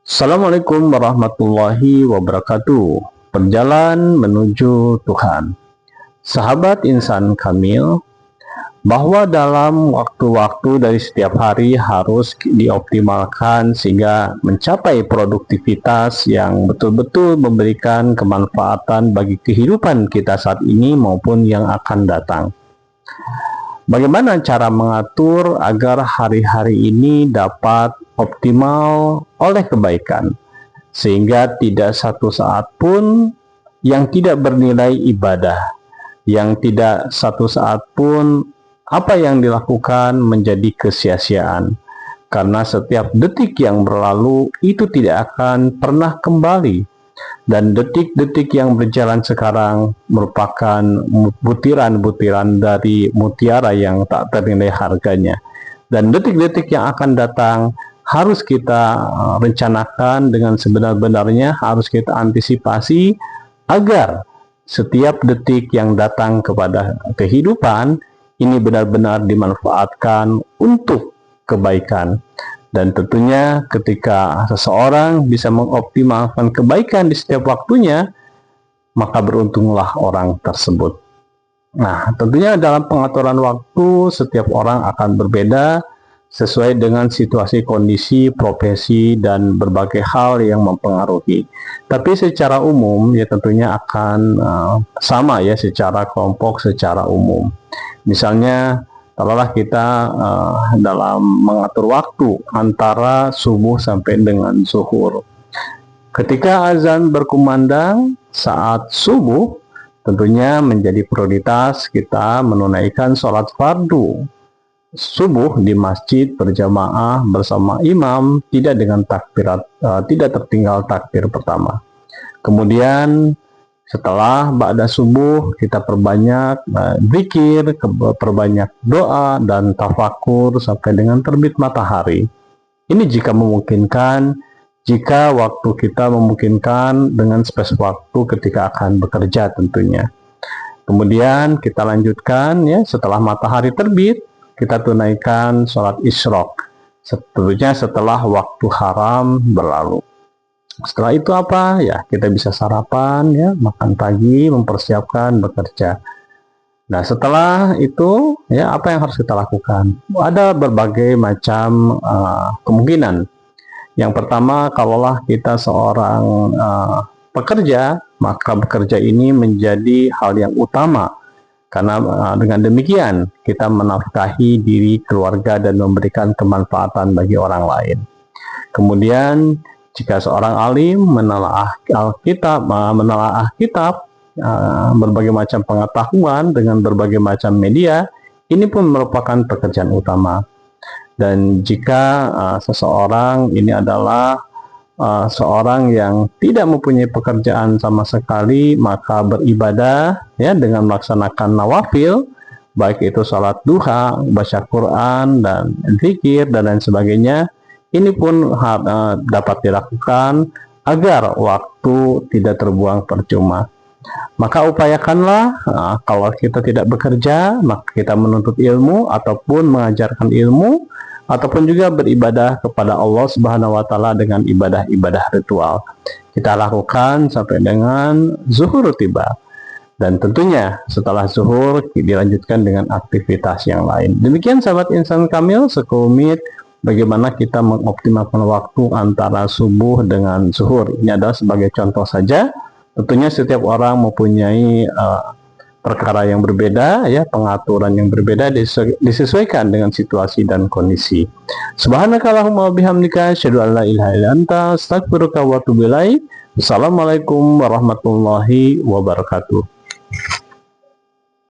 Assalamualaikum warahmatullahi wabarakatuh. Berjalan menuju Tuhan. Sahabat insan kamil, bahwa dalam waktu-waktu dari setiap hari harus dioptimalkan sehingga mencapai produktivitas yang betul-betul memberikan kemanfaatan bagi kehidupan kita saat ini maupun yang akan datang. Bagaimana cara mengatur agar hari-hari ini dapat optimal oleh kebaikan, sehingga tidak satu saat pun yang tidak bernilai ibadah, yang tidak satu saat pun apa yang dilakukan menjadi kesia-siaan, karena setiap detik yang berlalu itu tidak akan pernah kembali. Dan detik-detik yang berjalan sekarang merupakan butiran-butiran dari mutiara yang tak ternilai harganya. Dan detik-detik yang akan datang harus kita rencanakan dengan sebenar-benarnya, harus kita antisipasi agar setiap detik yang datang kepada kehidupan ini benar-benar dimanfaatkan untuk kebaikan. Dan tentunya ketika seseorang bisa mengoptimalkan kebaikan di setiap waktunya, maka beruntunglah orang tersebut. Nah, tentunya dalam pengaturan waktu setiap orang akan berbeda sesuai dengan situasi, kondisi, profesi, dan berbagai hal yang mempengaruhi. Tapi secara umum ya tentunya akan sama ya secara kelompok, secara umum. Misalnya taruhlah kita dalam mengatur waktu antara subuh sampai dengan zuhur. Ketika azan berkumandang saat subuh, tentunya menjadi prioritas kita menunaikan sholat fardu subuh di masjid berjamaah bersama imam, tidak dengan takbirat, tidak tertinggal takbir pertama. Kemudian setelah ba'da subuh kita perbanyak zikir, perbanyak doa dan tafakur sampai dengan terbit matahari. Ini jika memungkinkan, jika waktu kita memungkinkan dengan space waktu ketika akan bekerja tentunya. Kemudian kita lanjutkan ya, setelah matahari terbit kita tunaikan sholat isyraq, tentunya setelah waktu haram berlalu. Setelah itu apa ya, kita bisa sarapan ya, makan pagi, mempersiapkan bekerja. Nah setelah itu ya apa yang harus kita lakukan? Ada berbagai macam kemungkinan. Yang pertama, kalaulah kita seorang pekerja, maka bekerja ini menjadi hal yang utama, karena dengan demikian kita menafkahi diri, keluarga, dan memberikan kemanfaatan bagi orang lain. Kemudian jika seorang alim menelaah Alkitab, berbagai macam pengetahuan dengan berbagai macam media, ini pun merupakan pekerjaan utama. Dan jika seseorang ini adalah seorang yang tidak mempunyai pekerjaan sama sekali, maka beribadah ya dengan melaksanakan nawafil, baik itu sholat duha, baca Quran, dan zikir, dan lain sebagainya. Ini pun dapat dilakukan agar waktu tidak terbuang percuma. Maka upayakanlah kalau kita tidak bekerja, maka kita menuntut ilmu ataupun mengajarkan ilmu, ataupun juga beribadah kepada Allah Subhanahu wa Ta'ala dengan ibadah-ibadah ritual. Kita lakukan sampai dengan zuhur tiba. Dan tentunya setelah zuhur dilanjutkan dengan aktivitas yang lain. Demikian sahabat insan kamil, sekelumit bagaimana kita mengoptimalkan waktu antara subuh dengan zuhur. Ini adalah sebagai contoh saja. Tentunya setiap orang mempunyai perkara yang berbeda, ya, pengaturan yang berbeda disesuaikan dengan situasi dan kondisi. Subhanakallahumma wabihamdika, asyhadu an la ilaha illa anta, astaghfiruka wa atubu ilaik. Assalamualaikum warahmatullahi wabarakatuh.